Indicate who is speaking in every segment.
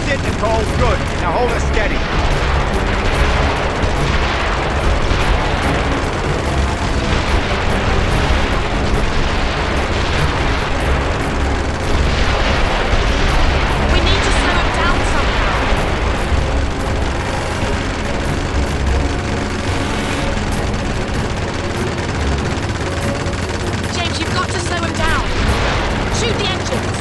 Speaker 1: it, Nicole. Good. Now hold her steady.
Speaker 2: We need to slow him down somehow. James, you've got to slow him down. Shoot the engines.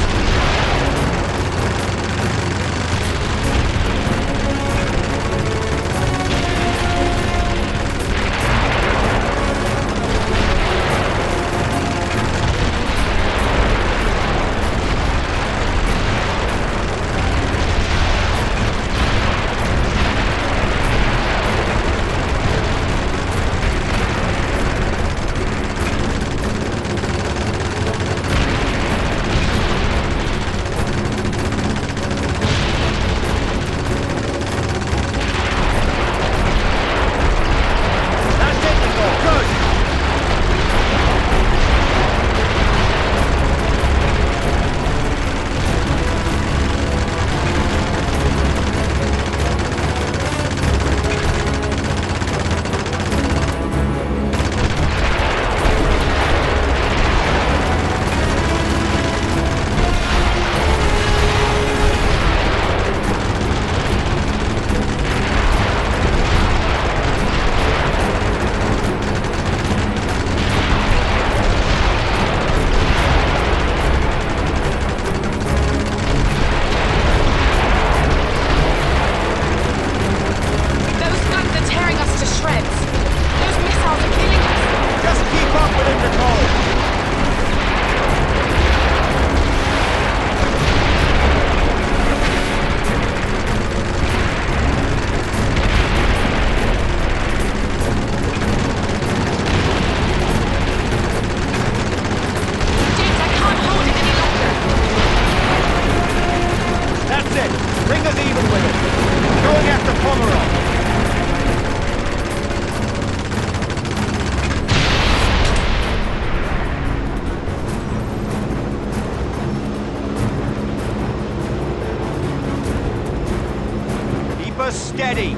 Speaker 1: Steady!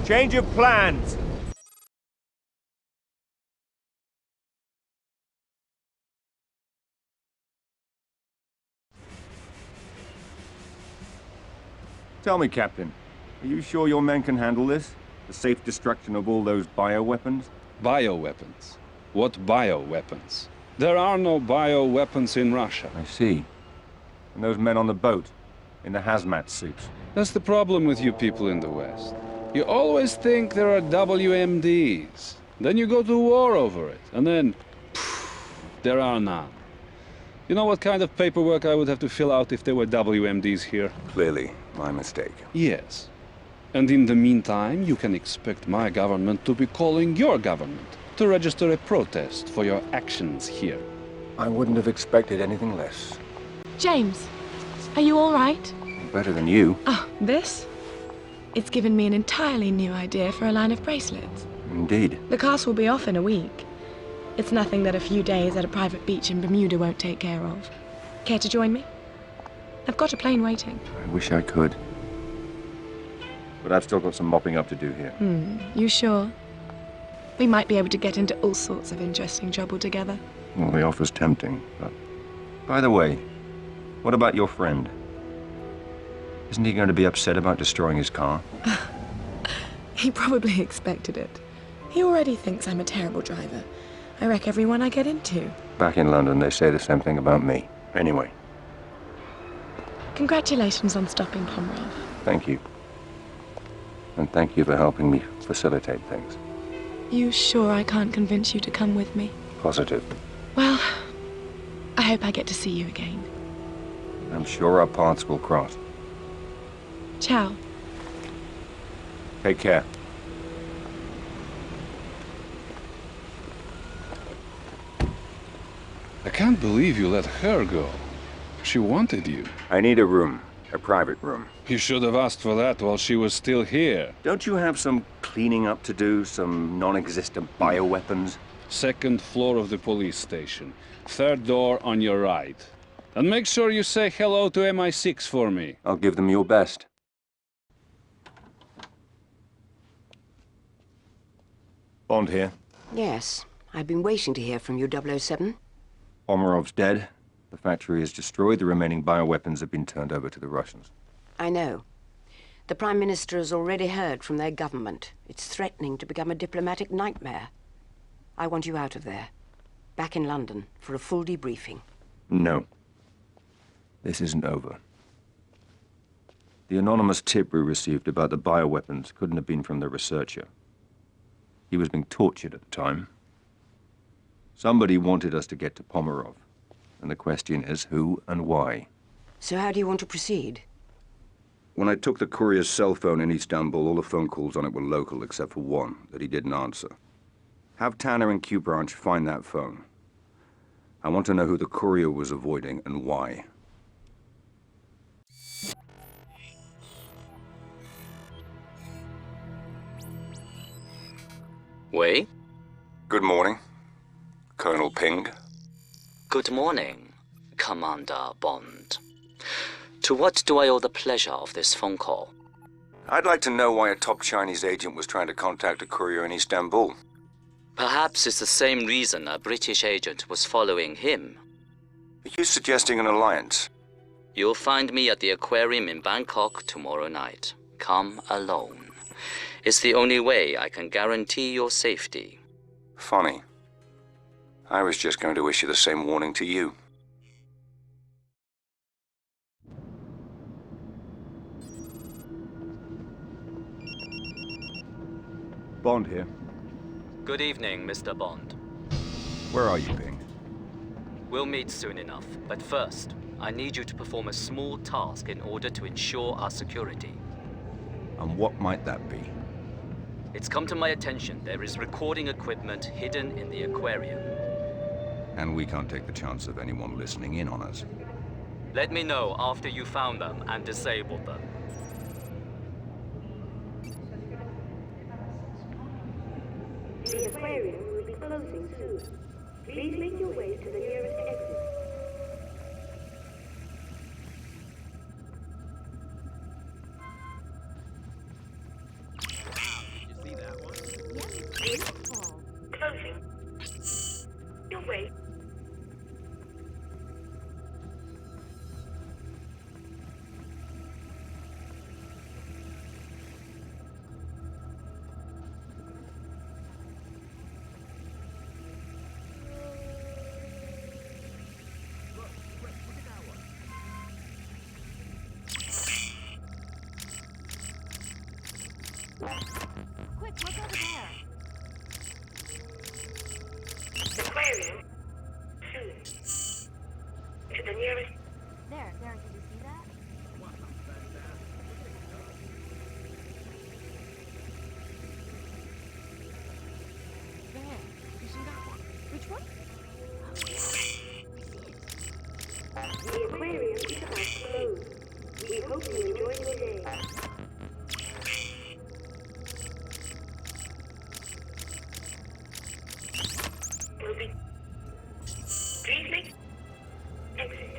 Speaker 1: Change of plans.
Speaker 3: Tell me, Captain, are you sure your men can handle this?
Speaker 1: The safe destruction of all those bioweapons?
Speaker 3: Bioweapons? What bioweapons? There are no bioweapons in Russia.
Speaker 1: I see. And those men on the boat, in the hazmat suits.
Speaker 3: That's the problem with you people in the West. You always think there are WMDs. Then you go to war over it, and then... there are none. You know what kind of paperwork I would have to fill out if there were WMDs here?
Speaker 4: Clearly, my mistake.
Speaker 3: Yes. And in the meantime, you can expect my government to be calling your government to register a protest for your actions here.
Speaker 4: I wouldn't have expected anything less.
Speaker 2: James, are you all right?
Speaker 4: Better than you.
Speaker 2: Oh, this? It's given me an entirely new idea for a line of bracelets.
Speaker 4: Indeed.
Speaker 2: The cast will be off in a week. It's nothing that a few days at a private beach in Bermuda won't take care of. Care to join me? I've got a plane waiting.
Speaker 4: I wish I could.
Speaker 1: But I've still got some mopping up to do here.
Speaker 2: You sure? We might be able to get into all sorts of interesting trouble together.
Speaker 4: Well, the offer's tempting, but... By the way, what about your friend? Isn't he going to be upset about destroying his car?
Speaker 2: He probably expected it. He already thinks I'm a terrible driver. I wreck everyone I get into.
Speaker 4: Back in London, they say the same thing about me. Anyway,
Speaker 2: Congratulations on stopping Pomerov.
Speaker 4: thank you. And thank you for helping me facilitate things.
Speaker 2: You sure I can't convince you to come with me?
Speaker 4: Positive.
Speaker 2: Well, I hope I get to see you again.
Speaker 4: I'm sure our paths will cross.
Speaker 2: Ciao.
Speaker 1: Take care.
Speaker 3: I can't believe you let her go. She wanted you.
Speaker 4: I need a room. A private room.
Speaker 3: You should have asked for that while she was still here.
Speaker 4: Don't you have some cleaning up to do? Some non-existent bioweapons?
Speaker 3: Second floor of the police station. Third door on your right. And make sure you say hello to MI6 for me.
Speaker 4: I'll give them your best.
Speaker 1: Bond here.
Speaker 5: Yes, I've been waiting to hear from you, 007.
Speaker 4: Omarov's dead. The factory is destroyed. The remaining bioweapons have been turned over to the Russians.
Speaker 5: I know. The Prime Minister has already heard from their government. It's threatening to become a diplomatic nightmare. I want you out of there. Back in London for a full debriefing.
Speaker 4: No. This isn't over. The anonymous tip we received about the bioweapons couldn't have been from the researcher. He was being tortured at the time. Somebody wanted us to get to Pomerov. And the question is, who and why?
Speaker 5: So how do you want to proceed?
Speaker 4: When I took the courier's cell phone in Istanbul, all the phone calls on it were local except for one that he didn't answer. Have Tanner and Q Branch find that phone. I want to know who the courier was avoiding and why.
Speaker 6: Wei?
Speaker 4: Good morning, Colonel Ping.
Speaker 6: Good morning, Commander Bond. To what do I owe the pleasure of this phone call?
Speaker 4: I'd like to know why a top Chinese agent was trying to contact a courier in Istanbul.
Speaker 6: Perhaps it's the same reason a British agent was following him.
Speaker 4: Are you suggesting an alliance?
Speaker 6: You'll find me at the aquarium in Bangkok tomorrow night. Come alone. It's the only way I can guarantee your safety.
Speaker 4: Funny. I was just going to issue the same warning to you.
Speaker 1: Bond here.
Speaker 6: Good evening, Mr. Bond.
Speaker 4: Where are you, Ping?
Speaker 6: We'll meet soon enough, but first, I need you to perform a small task in order to ensure our security.
Speaker 4: And what might that be?
Speaker 6: It's come to my attention there is recording equipment hidden in the aquarium.
Speaker 4: And we can't take the chance of anyone listening in on us.
Speaker 6: Let me know after you found them and disabled them.
Speaker 7: The aquarium will be closing soon. Please make your way to the nearest exit. Closing. Your way. Aquarium. Soon. To the nearest.
Speaker 8: There, did you see that? There, you see that one? Which one?
Speaker 7: The aquarium is about to close. We hope you enjoy your day. Will be. Please make exit.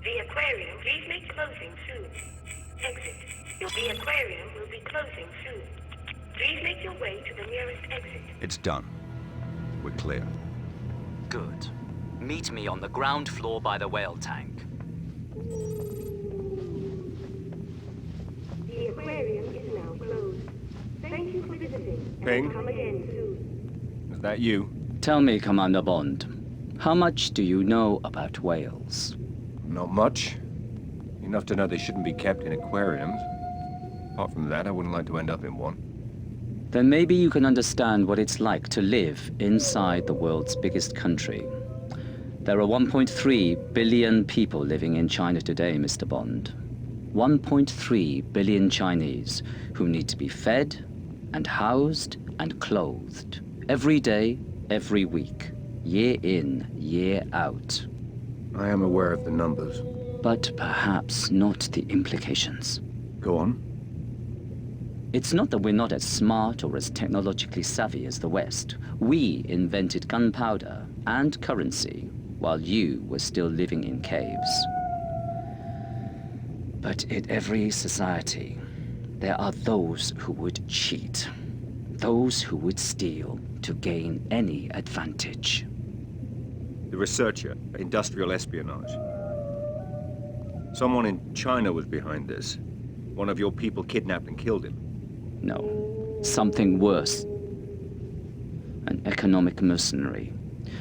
Speaker 7: The aquarium, please make closing soon. Exit. The aquarium will be closing soon. Please make your way to the nearest exit.
Speaker 4: It's done. We're clear.
Speaker 6: Good. Meet me on the ground floor by the whale tank.
Speaker 7: The aquarium is now closed. Thank you for visiting.
Speaker 1: Ping?
Speaker 7: And come again soon.
Speaker 1: Is that you?
Speaker 6: Tell me, Commander Bond, how much do you know about whales?
Speaker 1: Not much. Enough to know they shouldn't be kept in aquariums. Apart from that, I wouldn't like to end up in one.
Speaker 6: Then maybe you can understand what it's like to live inside the world's biggest country. There are 1.3 billion people living in China today, Mr. Bond. 1.3 billion Chinese who need to be fed and housed and clothed every day, every week, year in, year out.
Speaker 4: I am aware of the numbers.
Speaker 6: But perhaps not the implications.
Speaker 4: Go on.
Speaker 6: It's not that we're not as smart or as technologically savvy as the West. We invented gunpowder and currency while you were still living in caves. But in every society, there are those who would cheat, those who would steal to gain any advantage.
Speaker 1: The researcher, industrial espionage. Someone in China was behind this. One of your people kidnapped and killed him.
Speaker 6: No, something worse. An economic mercenary.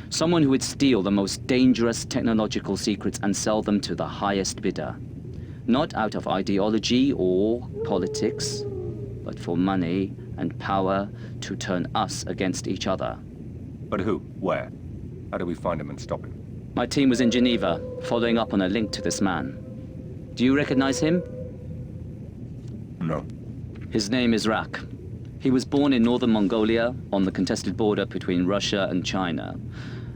Speaker 6: Someone who would steal the most dangerous technological secrets and sell them to the highest bidder. Not out of ideology or politics, but for money and power to turn us against each other.
Speaker 1: But who? Where? How do we find him and stop him?
Speaker 6: My team was in Geneva, following up on a link to this man. Do you recognize him?
Speaker 4: No.
Speaker 6: His name is Rak. He was born in northern Mongolia, on the contested border between Russia and China,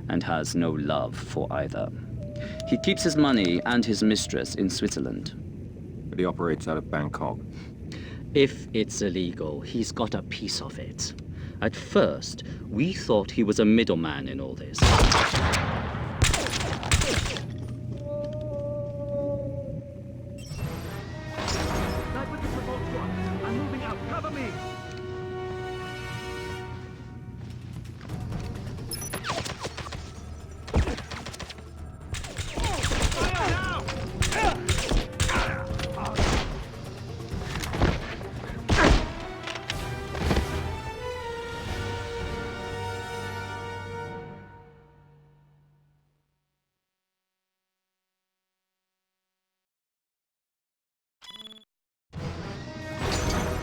Speaker 6: and has no love for either. He keeps his money and his mistress in Switzerland.
Speaker 1: But he operates out of Bangkok.
Speaker 6: If it's illegal, he's got a piece of it. At first, we thought he was a middleman in all this.